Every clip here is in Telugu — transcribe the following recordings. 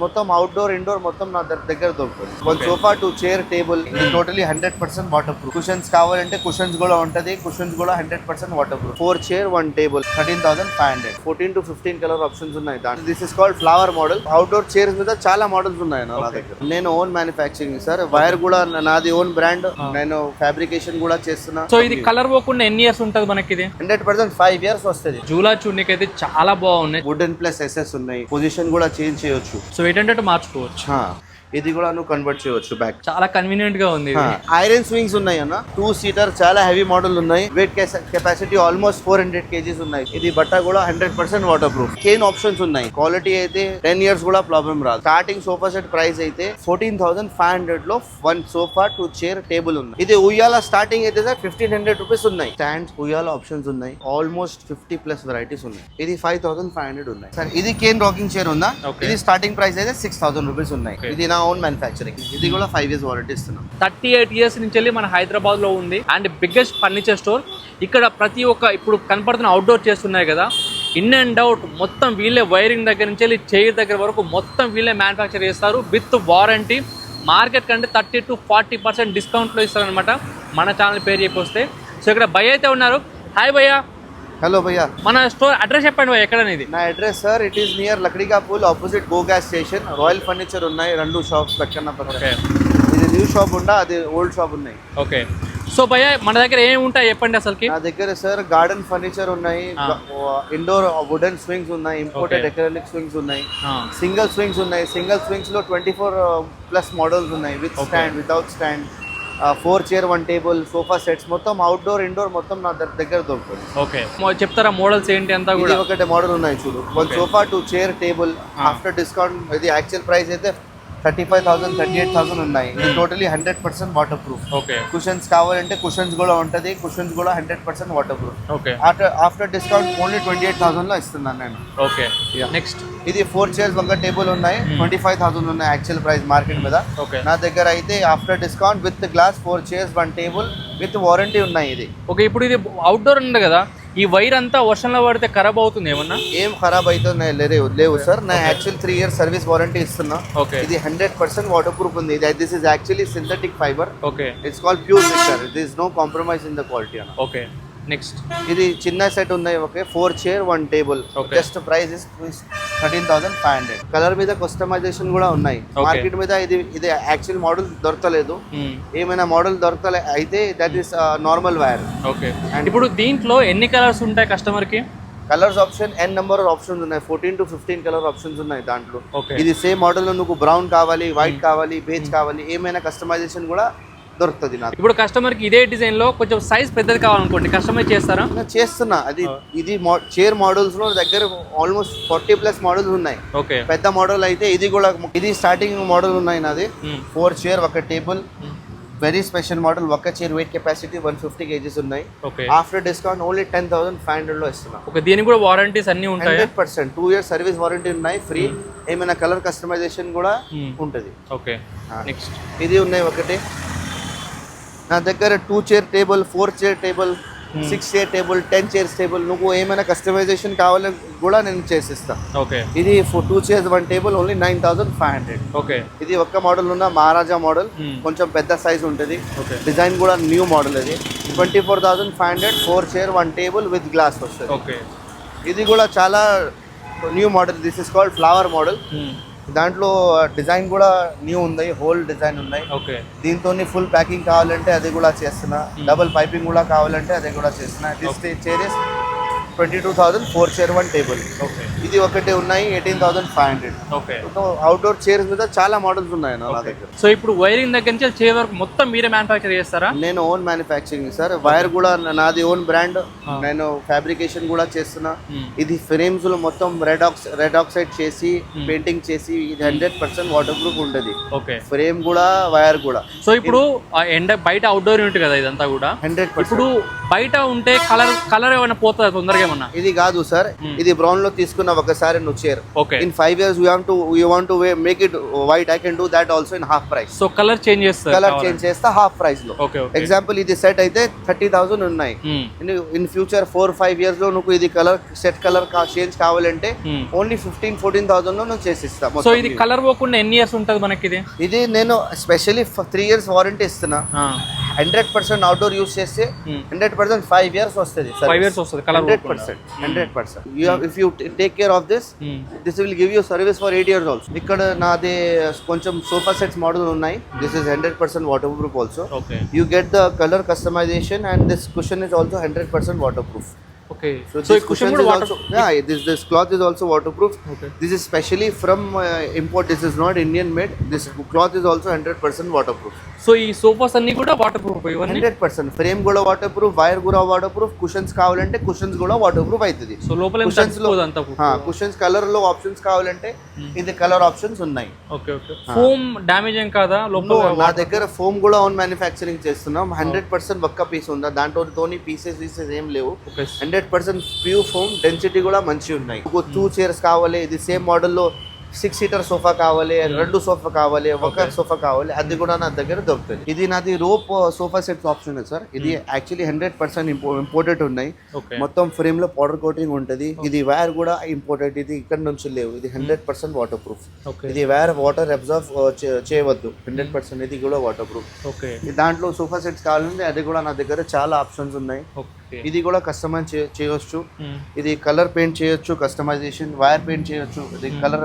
మొత్తం అవుట్డోర్ ఇండోర్ మొత్తం నా దగ్గర దొరుకుతుంది. వన్ సోఫా, 2 చైర్, టేబుల్, ఇది టోటలీ 100% వాటర్ ప్రూఫ్. కుషన్స్ కావాలంటే కుషన్స్ కూడా ఉంటది, కుషన్స్ కూడా 100% waterproof. 4 chair, 1 table, 13,500. 14 to 15 colour options ఉన్నాయి. This is called flower model. Outdoor chairs మీద చాలా మోడల్స్ ఉన్నాయి నా దగ్గర. నేను ఓన్ మ్యానుఫ్యాక్చరింగ్ సార్. వైర్ కూడా నాది ఓన్ బ్రాండ్. నేను ఫ్యాబ్రికేషన్ కూడా చేస్తున్నా. సో ఇది కలర్ పోకుండా ఎన్ని ఇయర్స్ ఉంటుంది మనకి? ఇది 100% 5 years వస్తుంది. జూలా చూడనికి అయితే చాలా బాగున్నాయి. వుడెన్ ప్లస్ ఎస్ఎస్ ఉన్నాయి. పొజిషన్ కూడా చేంజ్ చేయొచ్చు. సో ఏంటంటే మార్చుకోవచ్చు. ఇది కూడా నువ్వు కన్వర్ట్ చేయవచ్చు బ్యాక్. చాలా కన్వీనియంట్ గా ఉంది. ఐరన్ స్వింగ్స్ ఉన్నాయి అన్న. 2 సీటర్ చాలా హెవీ మోడల్ ఉన్నాయి. వెయిట్ కెపాసిటీ ఆల్మోస్ట్ 400 kgs ఉన్నాయి. ఇది బట్ట కూడా 100% వాటర్ ప్రూఫ్. చైన్ ఆప్షన్స్ ఉన్నాయి. క్వాలిటీ అయితే 10 years కూడా ప్రాబ్లం రాదు. స్టార్టింగ్ సోఫా సెట్ ప్రైస్ అయితే 14,500 లో 1 సోఫా, 2 చైర్, టేబుల్ ఉన్నాయి. ఇది ఉయ్యాల స్టార్టింగ్ అయితే సార్ 1,500 రూపీస్ ఉన్నాయి. స్టాండ్స్, ఉయ్యాల ఆప్షన్స్ ఉన్నాయి. ఆల్మోస్ట్ 50+ వెరైటీస్ ఉన్నాయి. ఇది 5,500 ఉన్నాయి సార్. ఇది కేన్ రాకింగ్ చైర్ ఉందా? ఇది స్టార్టింగ్ ప్రైస్ అయితే 6,000 రూపీస్ ఉన్నాయి. ఇది నా ఓన్ మ్యానుఫ్యాక్చరింగ్. ఇది కూడా 5 years వారంటీ ఇస్తున్నాం. 38 years నుంచి వెళ్ళి మన హైదరాబాద్ లో ఉంది అండ్ బిగ్గెస్ట్ ఫర్నిచర్ స్టోర్. ఇక్కడ ప్రతి ఒక్క ఇప్పుడు కనపడుతున్న అవుట్డోర్ చేస్తున్నాయి కదా, ఇన్ అండ్ అవుట్ మొత్తం వీళ్ళే వైరింగ్ దగ్గర నుంచి వెళ్ళి చైర్ దగ్గర వరకు మొత్తం వీళ్ళే మ్యానుఫ్యాక్చర్ చేస్తారు విత్ వారంటీ. మార్కెట్ కంటే 30 to 40% డిస్కౌంట్లో ఇస్తారనమాట మన ఛానల్ పేరు చెప్పి వస్తే. సో ఇక్కడ భయ్య అయితే ఉన్నారు. హాయ్ భయ్య. హలో భయ్యా. మన స్టోర్ అడ్రస్ చెప్పండి భయ్య, ఎక్కడ ఇది? నా address sir, it is near Lakdikapul, opposite go gas station. Royal furniture ఉన్నాయి 2 షాప్స్ పక్కన. ఇది న్యూ షాప్ ఉందా, అది ఓల్డ్ షాప్ ఉన్నాయి. ఓకే. సో భయ్య మన దగ్గర ఏమి ఉంటాయి చెప్పండి అసలుకి? నా దగ్గర సార్ గార్డెన్ ఫర్నిచర్ ఉన్నాయి, ఇండోర్ వుడెన్ స్వింగ్స్ ఉన్నాయి, ఇంపోర్టెడ్ ఎక్రిలిక్ స్వింగ్స్ ఉన్నాయి, సింగిల్ స్వింగ్స్ ఉన్నాయి. సింగిల్ స్వింగ్స్ లో 24+ మోడల్స్ ఉన్నాయి. With stand, without stand, 4 chair, 1 table, sofa sets మొత్తం అవుట్డోర్ ఇండోర్ మొత్తం నా దగ్గర దొరుకుతుంది. ఓకే, చెప్తారా మోడల్స్ ఏంటి అంతా కూడా? ఒకటే మోడల్ ఉన్నాయి చూడు. 1 sofa, 2 chair, table. After discount ఇది యాక్చువల్ ప్రైస్ అయితే 35,000, 38,000 ఉన్నాయి. ఇది totally 100% water proof. Okay. Cushions కావాలంటే కుషన్స్ కూడా ఉంటది, కుషన్స్ కూడా 100% water proof. Okay. After discount only 28,000 లో ఇస్తున్నాను నేను. ఓకే. నెక్స్ట్ ఇది 4 చైర్స్, 1 టేబుల్ ఉన్నాయి. 25,000 ఉన్నాయి యాక్చువల్ ప్రైస్ మార్కెట్ మీద. ఓకే. నా దగ్గర అయితే after discount with glass 4 chairs, 1 table with warranty ఉన్నాయి. ఇది ఓకే. ఇప్పుడు ఇది అవుట్డోర్ ఉంది కదా, ఈ వైర్ అంతా వర్షంలో పడితే ఖరాబ్ అవుతుంది ఏమన్నా? ఏం ఖరాబ్ అవుతుంది లేవు సార్. నా యాక్చువల్ 3 years సర్వీస్ వారంటీ ఇస్తున్నా. ఇది 100% వాటర్ ప్రూఫ్ ఉంది. This is actually synthetic fibre. Okay. It's called pure mixer. This is no compromise in the quality. Okay. Next ఇది చిన్న సెట్ ఉన్నాయి. Okay. 4 chair, 1 table. Just price is 13,500. Colour మీద కస్టమైజేషన్ కూడా ఉన్నాయి. మార్కెట్ మీద ఇది యాక్చువల్ మోడల్ దొరకలేదు. ఏమైనా మోడల్ దొరకలే అయితే that is normal wire. Okay. ఇప్పుడు దీంట్లో ఎన్ని కలర్స్ ఉంటాయి కస్టమర్ కి? Colours option n number options ఉన్నాయి. 14 to 15 కలర్ ఆప్షన్స్ ఉన్నాయి దాంట్లో. ఓకే. ఇది సేమ్ మోడల్ లో నువ్వు బ్రౌన్ కావాలి, వైట్ కావాలి, బేజ్ కావాలి, ఏమైనా కస్టమైజేషన్ కూడా దొరుకుతుంది నాకు. ఇప్పుడు కస్టమర్ కి ఇదే డిజైన్ లో కొంచెం సైజ్ పెద్దది కావాలనుకోండి, కస్టమైజ్ చేస్తారా? చేస్తున్నా. ఇది చైర్ మోడల్స్ లో దగ్గర ఆల్మోస్ట్ 40+ మోడల్స్ ఉన్నాయి. ఓకే. పెద్ద మోడల్ అయితే ఇది కూడా. ఇది స్టార్టింగ్ మోడల్ ఉన్నాయి నాది. 4 chair, 1 table, very special model. 1 chair wait capacity 150 kgs ఉన్నాయి. ఆఫ్టర్ డిస్కౌంట్ ఓన్లీ 10,500 లో ఇస్తున్నా. ఓకే. దీనికి కూడా వారంటీస్ అన్ని ఉంటాయి. 100% 2 years సర్వీస్ వారంటీ ఉన్నాయి. ఫ్రీ. ఏమైనా కలర్ కస్టమైజేషన్ కూడా ఉంటది. ఓకే. నెక్స్ట్ ఇది ఉన్నాయి ఒకటి. నా దగ్గర 2 chair table, 4 chair table, 6 chair table, 10 chairs table. నువ్వు ఏమైనా కస్టమైజేషన్ కావాలని కూడా నేను చేసిస్తా. ఓకే. ఇది 2 చైర్స్, 1 టేబుల్ ఓన్లీ 9,500. ఓకే. ఇది ఒక్క మోడల్ ఉన్న మహారాజా మోడల్. కొంచెం పెద్ద సైజ్ ఉంటుంది. డిజైన్ కూడా న్యూ మోడల్. ఇది 24,500. 4 చైర్, 1 టేబుల్ విత్ గ్లాస్ వస్తుంది. ఓకే. ఇది కూడా చాలా new model. This is called flower model. దాంట్లో డిజైన్ కూడా న్యూ ఉంది. హోల్ డిజైన్ ఉన్నాయి. ఓకే. దీంతో ఫుల్ ప్యాకింగ్ కావాలంటే అది కూడా చేస్తున్నా. డబుల్ పైపింగ్ కూడా కావాలంటే అది కూడా చేస్తున్నా. This chair is 22,000. 4 chair, 1 table. Okay. ఇది ఒకటి ఉన్నాయి 18,500. ఓకే. అవుట్డోర్ చైర్స్ మీద చాలా మోడల్స్ ఉన్నాయి నా దగ్గర. సో ఇప్పుడు వైరింగ్ దగ్గర నుంచి చైర్ వరకు మొత్తం మీరే మ్యానుఫ్యాక్చర్ చేస్తారా? నేను ఓన్ మ్యానుఫ్యాక్చరింగ్ సార్. వైర్ కూడా నాది ఓన్ బ్రాండ్. నేను ఫ్యాబ్రికేషన్ కూడా చేస్తున్నా. ఇది ఫ్రేమ్స్ లో మొత్తం రెడ్ ఆక్సైడ్ చేసి పెయింటింగ్ చేసి ఇది 100% వాటర్ ప్రూఫ్ ఉంటుంది. ఓకే. ఫ్రేమ్ కూడా వైర్ కూడా. సో ఇప్పుడు బయట అవుట్డోర్ యూనిట్ కదా ఇదంతా కూడా. 100%. ఇప్పుడు బయట ఉంటే కలర్ ఏమైనా పోతుందా తొందరగా? ఏమన్నా? ఇది కాదు సార్, ఇది బ్రౌన్ లో తీసుకున్న ఒకసారి నువ్వు chair okay. in 5 years you want to make it white, I can do that also in half price. So colour change చేస్తారు, కలర్ చేంజ్ చేస్తా హాఫ్ ప్రైస్ లో. Okay okay. ఎగ్జాంపుల్ ఇది సెట్ అయితే 30,000 ఉన్నాయి. ఇన్ ఫ్యూచర్ 4-5 years లో నువ్వు ఇది కలర్ సెట్ కలర్ చేంజ్ కావాలంటే ఓన్లీ 15-14,000 లో నువ్వు చేసిస్తా. సో ఇది కలర్ పోకుండా ఎన్ని ఇయర్స్ ఉంటుంది మనకి? ఇది నేను స్పెషల్లీ 3 years వారంటీ ఇస్తున్నా. 100% అవుట్డోర్ యూస్ చేస్తే 100% 5 years వస్తుంది. 5 years వస్తుంది colour 100%. If you take care of this will give you service for 8 years also. ఇక్కడ నాది కొంచెం సోఫా సెట్స్ మోడల్ ఉన్నాయి. This is 100% waterproof also. Okay. You get the color customization and this cushion is also 100% waterproof. Okay. So this cushion is also, yeah, this cloth is also waterproof. Okay. This is specially from import. This is not Indian made. This cloth is also 100% waterproof. So ఈ సోఫాస్ అన్ని కూడా వాటర్ ప్రూఫ్ ఇవన్నీ? 100%. ఫ్రేమ్ కూడా వాటర్ ప్రూఫ్, వైర్ కూడా వాటర్ ప్రూఫ్, కుషన్స్ కావాలంటే కుషన్స్ కూడా వాటర్ ప్రూఫ్ అవుతుంది. సో లోపల కుషన్స్ కలర్ లో ఆప్షన్స్ కావాలంటే ఇది కలర్ ఆప్షన్స్ ఉన్నాయి. Okay okay. ఫోమ్ డ్యామేజ్ ఏం కాదా లోపల? నా దగ్గర ఫోమ్ కూడా ఓన్ మ్యానుఫ్యాక్చరింగ్ చేస్తున్నాం. 100% ఒక్క పీస్ ఉందా, దాంట్లోని పీసెస్ ఏం లేవు. 100% ప్యూర్ ఫోమ్, డెన్సిటీ కూడా మంచి ఉన్నాయి. 2 చైర్స్ కావాలి, ఇది సేమ్ మోడల్లో 6 seater సోఫా కావాలి, 2 సోఫా కావాలి, ఒక సోఫా కావాలి, అది కూడా నా దగ్గర దొరుకుతుంది. ఇది నాది rope sofa sets option sir. ఇది యాక్చువల్లీ 100% ఇంపోర్టెడ్ ఉన్నాయి. మొత్తం ఫ్రేమ్ లో పౌడర్ కోటింగ్ ఉంటుంది. ఇది వైర్ కూడా ఇంపోర్టెడ్, ఇది ఇక్కడ నుంచి లేవు. ఇది 100% వాటర్ ప్రూఫ్. ఇది వైర్ వాటర్ అబ్జర్వ్ చేయవద్దు. 100% ఇది కూడా వాటర్ ప్రూఫ్. దాంట్లో సోఫా సెట్స్ కావాలంటే అది కూడా నా దగ్గర చాలా ఆప్షన్స్ ఉన్నాయి. ఇది కూడా కస్టమైజ్ చేయొచ్చు. ఇది కలర్ పెయింట్ చేయొచ్చు, కస్టమైజేషన్ వైర్ పెయింట్ చేయొచ్చు. ఇది కలర్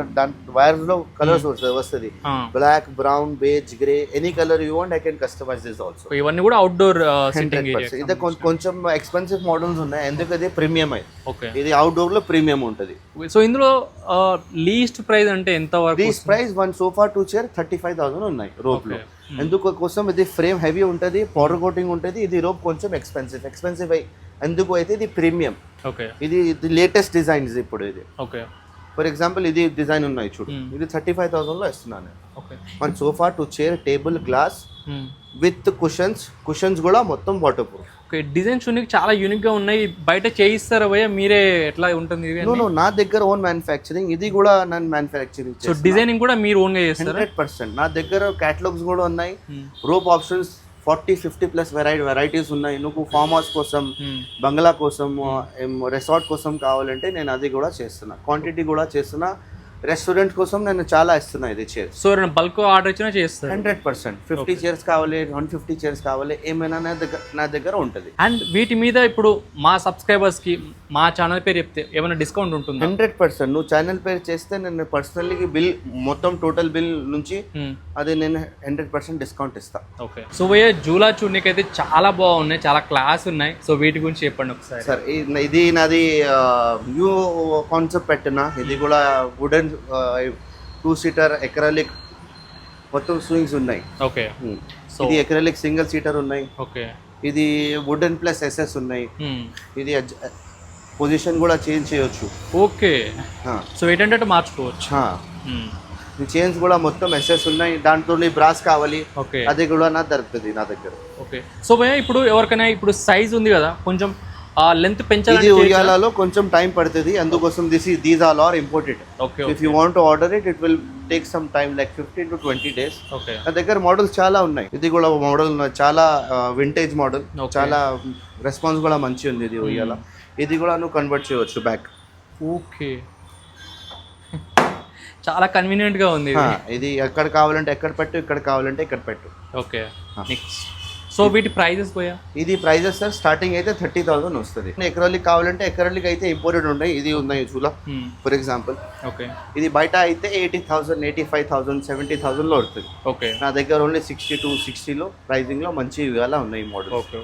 వైర్ లో కలర్స్ వస్తుంది, black, brown, beige, grey, any colour you want I can customise this also. ఇవన్నీ కూడా అవుట్డోర్ సిట్టింగ్ ఏరియా. ఇది కొంచెం ఎక్స్పెన్సివ్ మోడల్స్ ఉన్నాయి, ఎందుకంటే ప్రీమియం అయ్యి ఇది అవుట్డోర్ లో ప్రీమియం ఉంటుంది. సో ఇందులో లీస్ట్ ప్రైస్ అంటే ఎంత వరకు? లీస్ట్ ప్రైస్ 1 sofa 2 chair 35,000 ఉన్నాయి రోప్ లో. ఎందుకు కోసం ఇది ఫ్రేమ్ హెవీ ఉంటుంది, పౌడర్ కోటింగ్ ఉంటుంది. ఇది రోప్ కొంచెం ఎక్స్పెన్సివ్ అయ్యి ఎందుకు అయితే ఇది ప్రీమియం. ఇది లేటెస్ట్ డిజైన్స్ ఇప్పుడు. ఇది ఫర్ ఎగ్జాంపుల్ ఇది డిజైన్ ఉన్నాయి చూడు, ఇది 35,000 లో ఇస్తున్నాను. 1 sofa 2 chair table glass with cushions కూడా మొత్తం వాటర్ ప్రూఫ్. డిజైన్ చూడడానికి చాలా యూనిక్ గా ఉన్నాయి. బయట చేయిస్తారా భయ్యా మీరే? ఎట్లా ఉంటుంది? నా దగ్గర ఓన్ మ్యానుఫ్యాక్చరింగ్, ఇది కూడా నేను మ్యానుఫ్యాక్చరింగ్. సో డిజైనింగ్ కూడా మీరు ఓన్ గా చేస్తారా? 100%. నా దగ్గర క్యాటలాగ్స్ కూడా ఉన్నాయి. రోప్ ఆప్షన్స్ 40-50+ వెరైటీస్ ఉన్నాయి. నువ్వు ఫామ్ హౌస్ కోసం, బంగ్లా కోసం, రిసార్ట్ కోసం కావాలంటే నేను అది కూడా చేస్తున్నా. క్వాంటిటీ కూడా చేస్తున్నా. రెస్టారెంట్ కోసం నేను చాలా ఇస్తున్నా ఇది చైర్స్. సో బల్క్ ఆర్డర్ ఇచ్చినా చేస్తారు? 100%. 50 చైర్స్ కావాలి, 150 చైర్స్ కావాలి, ఏమైనా నా దగ్గర ఉంటుంది. అండ్ వీటి మీద ఇప్పుడు మా సబ్స్క్రైబర్స్ కి మా ఛానల్ పేరు చెప్తే ఏమైనా డిస్కౌంట్ ఉంటుంది? 100%. నువ్వు ఛానల్ పేరు చేస్తే నేను పర్సనల్లీ బిల్ మొత్తం టోటల్ బిల్ నుంచి అది నేను 100% డిస్కౌంట్ ఇస్తా. ఓకే. సో భయ్యా జూలా చూడడానికి అయితే చాలా బాగున్నాయి, చాలా క్లాస్ ఉన్నాయి. సో వీటి గురించి చెప్పండి ఒకసారి. సార్ ఇది నాది న్యూ కాన్సెప్ట్ పెట్టినా. ఇది కూడా వుడెన్ 2 seater ఎక్రాలిక్ మొత్తం స్వింగ్స్ ఉన్నాయి. ఓకే. ఇది ఎక్రాలిక్ సింగిల్ సీటర్ ఉన్నాయి. ఓకే. ఇది వుడెన్ ప్లస్ ఎస్ఎస్ ఉన్నాయి. ఇది పొజిషన్ కూడా చేంజ్ చేయొచ్చు. ఓకే. సో ఏంటంటే మార్చుకోవచ్చు. ఈ చైన్స్ కూడా మొత్తం ఎస్ఎస్ ఉన్నాయి. దాంట్లో బ్రాస్ కావాలి, అది కూడా నా దొరుకుతుంది నా దగ్గర. ఓకే. సో భయ్యా ఇప్పుడు ఎవరికైనా ఇప్పుడు సైజ్ ఉంది కదా, కొంచెం లెంత్ పెంచాలి. ఉయ్యాలలో కొంచెం టైం పడుతుంది, అందుకోసం these all are imported. If you want to order it will take some time like 15 to 20 days. నా దగ్గర మోడల్స్ చాలా ఉన్నాయి. ఇది కూడా మోడల్ చాలా వింటేజ్ మోడల్, చాలా రెస్పాన్స్ కూడా మంచి ఉంది. ఇది ఉయ్యాల ఇది కూడా నువ్వు కన్వర్ట్ చేయవచ్చు బ్యాక్. ఓకే. చాలా కన్వీనియంట్ గా ఉంది. ఇది ఎక్కడ కావాలంటే ఎక్కడ పెట్టు, ఇక్కడ కావాలంటే ఇక్కడ పెట్టు. ఓకే. నెక్స్ట్ సో వీటి ప్రైజెస్ పోయా? ఇది ప్రైజెస్ సార్ స్టార్టింగ్ అయితే 30,000 వస్తుంది. ఎక్రాలిక్ కావాలంటే ఎక్రాలిక్ అయితే ఇంపోర్టెడ్ ఉన్నాయి. ఇది ఉన్నాయి చూలా ఫర్ ఎగ్జాంపుల్. ఓకే. ఇది బయట అయితే 80,000, 85,000, 70,000 లో వస్తుంది. ఓకే. నా దగ్గర ఓన్లీ 60 లో ప్రైజింగ్ లో మంచి ఇవాళ ఉన్నాయి మోడల్. ఓకే.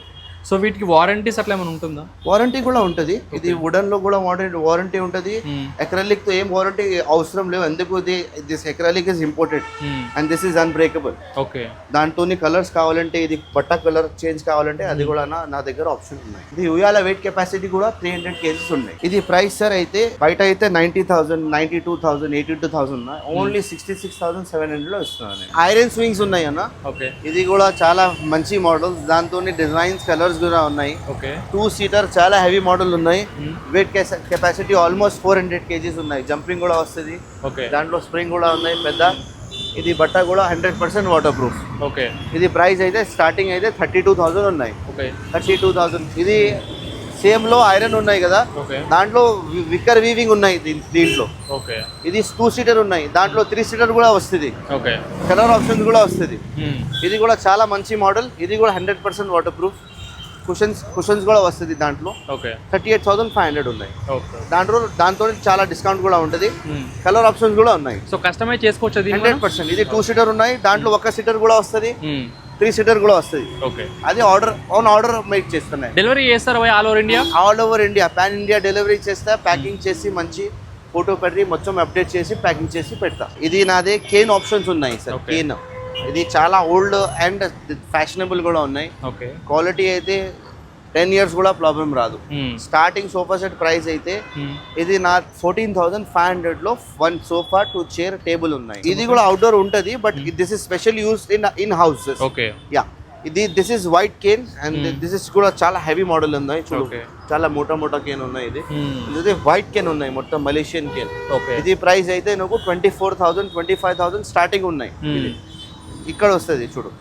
సో వీటికి వారంటీస్ అట్లా ఏమైనా ఉంటుందా? వారంటీ కూడా ఉంటుంది. ఇది వుడెన్ లో కూడా వారంటీ ఉంటుంది. ఎక్రాలిక్ తో ఏం వారంటీ అవసరం లేవు, ఎందుకు this acrylic is imported and this is unbreakable. Okay. దాంతో కలర్స్ కావాలంటే, ఇది బట్ట కలర్ చేంజ్ కావాలంటే అది కూడా నా దగ్గర ఆప్షన్ ఉన్నాయి. ఇది ఉయ్యాల వెయిట్ కెపాసిటీ కూడా 300 kgs ఉన్నాయి. ఇది ప్రైస్ సార్ అయితే బయట అయితే 90,000, 92,000, 82,000 ఓన్లీ 66,700 లో ఇస్తున్నాను. ఐరన్ స్వింగ్స్ ఉన్నాయి అన్న. ఓకే. ఇది కూడా చాలా మంచి మోడల్, దాంతో డిజైన్స్ కలర్స్ కార్స్ కూడా ఉన్నాయి. ఓకే 2 సీటర్ చాలా హెవీ మోడల్ ఉన్నాయి. వెయిట్ కెపాసిటీ ఆల్మోస్ట్ 400 kgs ఉన్నాయి. జంపింగ్ కూడా వస్తుంది. ఓకే దాంట్లో స్ప్రింగ్ కూడా ఉన్నాయి పెద్ద. ఇది బట్ట కూడా 100% వాటర్ ప్రూఫ్. ఓకే ఇది ప్రైస్ అయితే స్టార్టింగ్ అయితే 32,000 ఉన్నాయి. ఓకే 32,000. ఇది సేమ్ లో ఐరన్ ఉన్నాయి కదా, ఓకే దాంట్లో విక్కర్ వీవింగ్ ఉన్నాయి దీంట్లో. ఓకే ఇది 2 సీటర్ ఉన్నాయి, దాంట్లో 3 సీటర్ కూడా వస్తుంది. ఓకే కలర్ ఆప్షన్స్ కూడా వస్తుంది. ఇది కూడా చాలా మంచి మోడల్. ఇది కూడా 100% వాటర్ ప్రూఫ్. కుషన్స్ కూడా వస్తుంది దాంట్లో. ఓకే 38,500 ఉన్నాయి. ఓకే దాంతో చాలా డిస్కౌంట్ కూడా ఉంటుంది. కలర్ ఆప్షన్స్ కూడా ఉన్నాయి. సో కస్టమైజ్ చేసుకోవచ్చు అది 100%. ఇది 2 సీటర్ ఉన్నాయి, దాంట్లో 1 సీటర్ కూడా వస్తుంది, 3 సీటర్ కూడా వస్తుంది. ఓకే అది ఆర్డర్ మేక్ చేస్తున్నాయి. డెలివరీ చేస్తారు all over India? All over India, pan India delivery చేస్తా. ప్యాకింగ్ చేసి మంచి ఫోటో పెట్టి మొత్తం అప్డేట్ చేసి ప్యాకింగ్ చేసి పెడతా. ఇది నాదే కేన్ ఆప్షన్స్ ఉన్నాయి సార్. కేన్ ఇది చాలా ఓల్డ్ అండ్ ఫ్యాషనబుల్ కూడా ఉన్నాయి. ఓకే క్వాలిటీ అయితే 10 years కూడా ప్రాబ్లం రాదు. స్టార్టింగ్ సోఫా సెట్ ప్రైస్ అయితే ఇది నా 14,500 లో 1 సోఫా 2 చైర్ టేబుల్ ఉన్నాయి. ఇది కూడా అవుట్డోర్ ఉంటది, but this is special used in houses. Okay yeah this is white Kane and this is కూడా చాలా హెవీ మోడల్ ఉన్నాయి. చూడు చాలా మోటా కేన్ ఉన్నాయి. ఇది వైట్ కేన్ ఉన్నాయి, మొత్తం మలేషియన్ కేన్. ఇది ప్రైస్ అయితే నాకు 24,000 25,000 స్టార్టింగ్ ఉన్నాయి. ఇక్కడ వస్తుంది చూడు.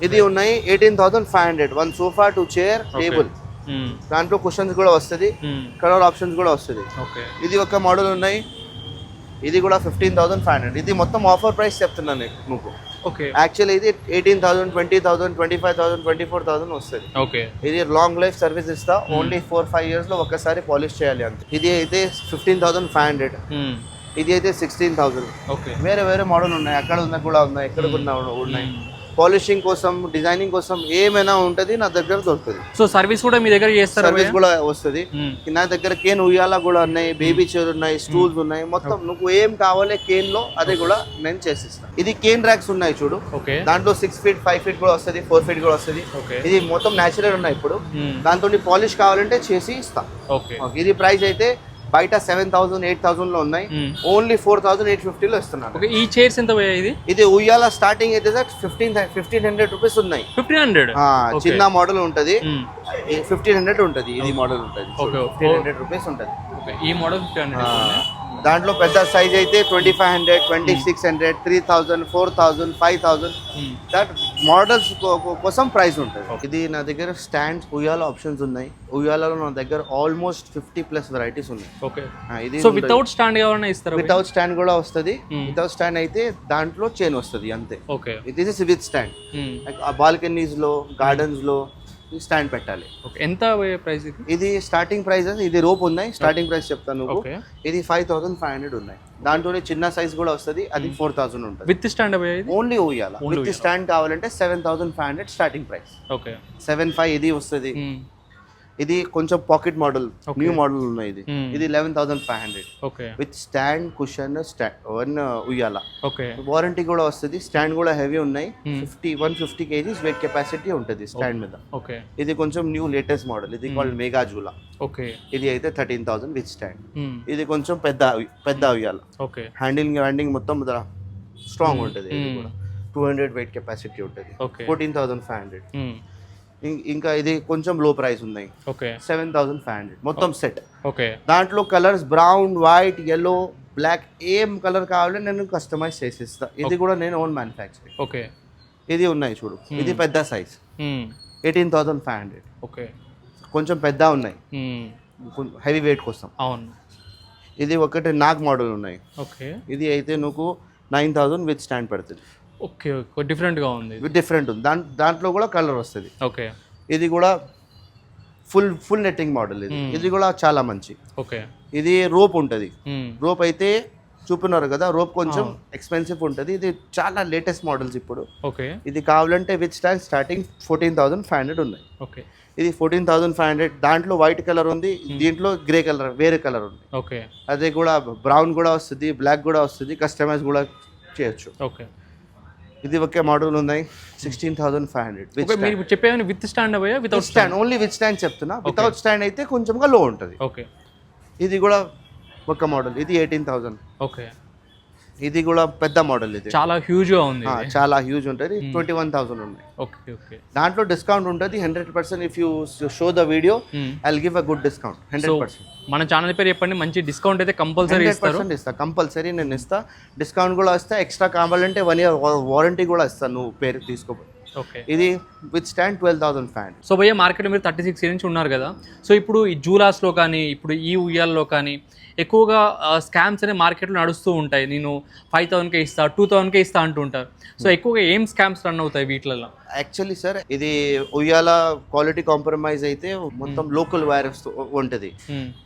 ఇది ఉన్నాయి 18,500. 1 సోఫా 2 చైర్ టేబుల్, దాంట్లో కుషన్స్ కూడా వస్తుంది, కలర్ ఆప్షన్స్ కూడా వస్తుంది. ఇది ఒక మోడల్ ఉన్నాయి. ఇది కూడా 15,500. ఇది మొత్తం ఆఫర్ ప్రైస్ చెప్తున్నాను నువ్వు. ఓకే యాక్చువల్లీ ఇది 18,000 20,000 25,000 24,000 వస్తుంది. ఓకే ఇది లాంగ్ లైఫ్ సర్వీస్ ఇస్తా. ఓన్లీ 4-5 years లో ఒక్కసారి పాలిష్ చేయాలి అంతే. ఇది అయితే 15,500. ఇది అయితే 16,000. ఓకే వేరే మోడల్ ఉన్నాయి, అక్కడ ఉన్న కూడా ఉన్నాయి, ఎక్కడ ఉన్నాయి. పాలిషింగ్ కోసం, డిజైనింగ్ కోసం ఏమైనా ఉంటుంది నా దగ్గర దొరుకుతుంది. సో సర్వీస్ కూడా మీ దగ్గర చేస్తారు? సర్వీస్ కూడా వస్తుంది నా దగ్గర. కేన్ ఉయ్యాల కూడా ఉన్నాయి, బేబీ చైర్ ఉన్నాయి, స్టూల్స్ ఉన్నాయి. మొత్తం నువ్వు ఏం కావాలి కేన్ లో అది కూడా నేను చేసిస్తాను. ఇది కేన్ ర్యాక్స్ ఉన్నాయి చూడు. దాంట్లో 6 feet 5 feet కూడా వస్తుంది, 4 feet కూడా వస్తుంది. ఇది మొత్తం న్యాచురల్ ఉన్నాయి. ఇప్పుడు దాంతో పాలిష్ కావాలంటే చేసి ఇస్తా. ఇది ప్రైస్ అయితే బయట 7,000 8,000 లో ఉన్నాయి, ఓన్లీ 4,850 లో ఇస్తున్నాను. ఈ చైర్స్ ఎంత? ఇది ఉయ్యాల స్టార్టింగ్ అయితే సార్ 1,500 రూపీస్ ఉన్నాయి. 1,500 చిన్న మోడల్ ఉంటది, 1,500 ఉంటది. ఇది మోడల్ ఉంటది 1,500 రూపీస్ ఉంటది. ఈ మోడల్ 1,500. దాంట్లో పెద్ద సైజ్ అయితే 2,500 2,600 3,000 4,000 5,000 దట్ మోడల్స్ కోసం ప్రైస్ ఉంటుంది. ఇది నా దగ్గర స్టాండ్స్ ఉయ్యాల ఆప్షన్స్ ఉన్నాయి. ఉయ్యాలలో నా దగ్గర ఆల్మోస్ట్ 50+ వెరైటీస్ ఉన్నాయి. ఓకే ఇది సో వితౌట్ స్టాండ్ కావాలన్నా ఇస్తారా? వితౌట్ స్టాండ్ కూడా వస్తుంది. వితౌట్ స్టాండ్ అయితే దాంట్లో చైన్ వస్తుంది అంతే. Okay this is with stand. Balconies లో, గార్డెన్స్ లో స్టాండ్ పెట్టాలి. ఎంత ప్రైస్? ఇది స్టార్టింగ్ ప్రైస్ ఇది రోప్ ఉన్నాయి. స్టార్టింగ్ ప్రైస్ చెప్తాను నువ్వు. ఇది 5,500 ఉన్నాయి. దాంట్లోనే చిన్న సైజ్ కూడా వస్తుంది, అది 4,000 ఉంటుంది. విత్ స్టాండ్ ఓన్లీ ఉయ్యాల. విత్ స్టాండ్ కావాలంటే 7,500 స్టార్టింగ్ ప్రైస్. 7,500 ఇది వస్తుంది. ఇది కొంచెం పాకెట్ మోడల్, న్యూ మోడల్ ఉన్నాయి. ఇది 11,500 విత్ స్టాండ్, కుషన్, వన్ ఉయ్యాల. వారంటీ కూడా వస్తుంది. స్టాండ్ కూడా హెవీ ఉన్నాయి. 150 kgs వెయిట్ కెపాసిటీ ఉంటుంది స్టాండ్ మీద. ఇది కొంచెం న్యూ లేటెస్ట్ మోడల్. ఇది కాల్డ్ మెగా జూలా. ఇది అయితే 13,000 విత్ స్టాండ్. ఇది కొంచెం పెద్ద ఉయ్యాల. హ్యాండింగ్ మొత్తం స్ట్రాంగ్ ఉంటుంది. ఇది కూడా 200 వెయిట్ కెపాసిటీ ఉంటుంది. 14,500. ఇంకా ఇది కొంచెం లో ప్రైస్ ఉన్నాయి. 7,500 మొత్తం సెట్. దాంట్లో colours brown, white, yellow, black ఏం కలర్ కావాలంటే నేను కస్టమైజ్ చేసిస్తా. ఇది కూడా నేను ఓన్ మ్యానుఫ్యాక్చరింగ్. ఇది ఉన్నాయి చూడు. ఇది పెద్ద సైజ్ 18,500. కొంచెం పెద్ద ఉన్నాయి, హెవీ వెయిట్ కోసం. ఇది ఒకటి నాగ్ మోడల్ ఉన్నాయి. ఇది అయితే నువ్వు 9,000 విత్ స్టాండ్ పడుతుంది. డిఫరెంట్ గా ఉంది. డిఫరెంట్ ఉంది. దాంట్లో కూడా కలర్ వస్తుంది. ఇది కూడా ఫుల్ నెట్టింగ్ మోడల్. ఇది కూడా చాలా మంచి. ఇది రోప్ ఉంటుంది. రోప్ అయితే చూపున్నారు కదా, రోప్ కొంచెం ఎక్స్పెన్సివ్ ఉంటుంది. ఇది చాలా లేటెస్ట్ మోడల్స్ ఇప్పుడు. ఇది కావాలంటే విత్ స్టాండ్ స్టార్టింగ్ 14,500 ఉన్నాయి. ఇది 14,500. దాంట్లో వైట్ కలర్ ఉంది, దీంట్లో గ్రే కలర్ వేరే కలర్ ఉంది. అదే కూడా బ్రౌన్ కూడా వస్తుంది, బ్లాక్ కూడా వస్తుంది. కస్టమైజ్ కూడా చేయొచ్చు. ఇది ఒకే మోడల్ ఉన్నాయి 16,500. మీరు చెప్పేది with stand without stand? Only with stand చెప్తున్నా. వితౌట్ స్టాండ్ అయితే కొంచెంగా లో ఉంటుంది. ఇది కూడా ఒక మోడల్. ఇది 18,000. ఇది కూడా పెద్ద మోడల్ ఇది చాలా హ్యూజ్ గా ఉంది చాలా హ్యూజ్ ఉంటుంది 21,000 ఉన్నాయి. ఓకే ఓకే దాంట్లో డిస్కౌంట్ ఉంటుంది 100%. If you show the video I will give a good discount 100%. మన ఛానల్ పేరు చెప్పండి, మంచి డిస్కౌంట్ అయితే కంపల్సరీ ఇస్తారు. ఇస్తా కంపల్సరీ, నేను ఇస్తా. డిస్కౌంట్ కూడా ఇస్తా. ఎక్స్ట్రా కావాలంటే 1 year వారంటీ కూడా ఇస్తాను నువ్వు పేరు తీసుకో. ఓకే, ఇది విత్ స్టాండ్ 12,500. సో భయ్య మార్కెట్లో మీరు 36 ఇంచ్ ఉన్నారు కదా, సో ఇప్పుడు ఈ జూలాస్లో కానీ ఇప్పుడు ఈ ఉయ్యాల్లో కానీ ఎక్కువగా స్కామ్స్ అనే మార్కెట్లో నడుస్తూ ఉంటాయి. నేను 5,000కే ఇస్తా 2,000కే ఇస్తా అంటుంటారు. సో ఎక్కువగా ఏం స్కామ్స్ రన్ అవుతాయి వీటిలలో? యాక్చువల్లీ సార్ ఇది ఉయ్యాల క్వాలిటీ కాంప్రమైజ్ అయితే మొత్తం లోకల్ వైరస్ ఉంటుంది.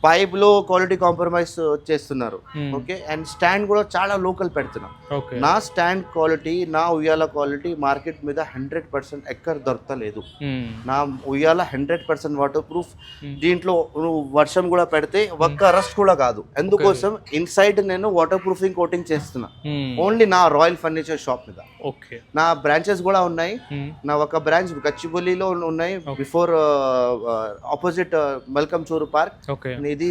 పైప్ లో క్వాలిటీ కాంప్రమైజ్ చేస్తున్నారు. ఓకే, అండ్ స్టాండ్ కూడా చాలా లోకల్ పెడుతున్నారు. నా స్టాండ్ క్వాలిటీ, నా ఉయ్యాల క్వాలిటీ మార్కెట్ మీద 100% ఎక్కడ దొరకలేదు. నా ఉయ్యాల 100% వాటర్ ప్రూఫ్. దీంట్లో నువ్వు వర్షం కూడా పెడితే ఒక్క రస్ట్ కూడా కాదు. ఎందుకోసం ఇన్సైడ్ నేను వాటర్ ప్రూఫింగ్ కోటింగ్ చేస్తున్నా ఓన్లీ నా రాయల్ ఫర్నిచర్ షాప్ మీద. ఓకే, నా బ్రాంచెస్ కూడా ఉన్నాయి. నా ఒక బ్రాంచ్ గచ్చిబౌలిలో ఉన్నాయి, బిఫోర్ ఆపోజిట్ మల్కమ్ చూరు పార్క్. ఇది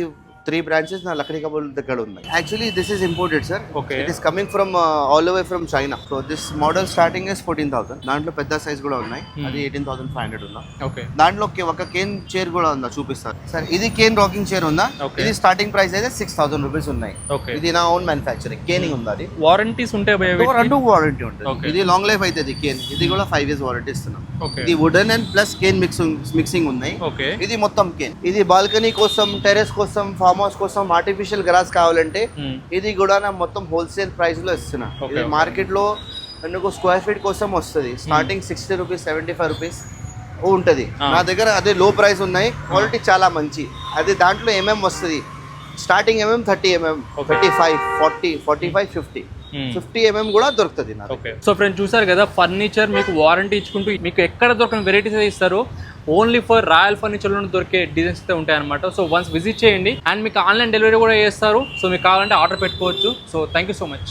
3 branches నా లక్డీ కబూల్ దగ్గర ఉన్నాయి. Actually this is imported sir. It is coming from all the way from China. So this model starting is 14,000. దాంట్లో పెద్ద సైజ్ కూడా ఉన్నాయి, అది 18,500 ఉందా. దాంట్లో ఒక కేన్ చైర్ కూడా ఉందా చూపిస్తారు సార్. ఇది కేన్ రాకింగ్ చైర్ ఉందా. ఇది స్టార్టింగ్ ప్రైస్ అయితే 6,000 రూపీస్ ఉన్నాయి. ఇది నా ఓన్ మ్యానుఫ్యాక్చరింగ్. కేనింగ్ ఉంది. అది వారంటీస్ ఉంటాయి, 2 వారంటీ ఉంటుంది. ఇది లాంగ్ లైఫ్ అవుతుంది కేన్. ఇది కూడా 5 years వారంటీ ఇస్తున్నాం. ఇది wooden and plus cane mixing ఉన్నాయి. ఇది మొత్తం కేన్. ఇది బాల్కనీ కోసం, టెరెస్ కోసం, ఫార్మ్ హౌస్ కోసం ఆర్టిఫిషియల్ గ్రాస్ కావాలంటే ఇది కూడా నా మొత్తం హోల్సేల్ ప్రైస్ లో ఇస్తున్నా. ఇది మార్కెట్ లో మీకు స్క్వేర్ ఫీట్ కోసం వస్తుంది స్టార్టింగ్ 60 రూపీస్ 75 రూపీస్ ఉంటుంది. నా దగ్గర అదే లో ప్రైస్ ఉన్నాయి. క్వాలిటీ చాలా మంచి. అది దాంట్లో వస్తుంది స్టార్టింగ్ 30 35 40 45 50 కూడా దొరుకుతుంది. సో ఫ్రెండ్స్ చూసారు కదా, ఫర్నిచర్ మీకు వారంటీ ఇచ్చుకుంటూ మీకు ఎక్కడ దొరకని వెరైటీస్ ఇస్తారు. ఓన్లీ ఫర్ రాయల్ ఫర్నిచర్లో దొరికే డిజైన్స్ అయితే ఉంటాయి అనమాట. సో వన్స్ విజిట్ చేయండి అండ్ మీకు ఆన్లైన్ డెలివరీ కూడా చేస్తారు. సో మీకు కావాలంటే ఆర్డర్ పెట్టుకోవచ్చు. So thank you so much.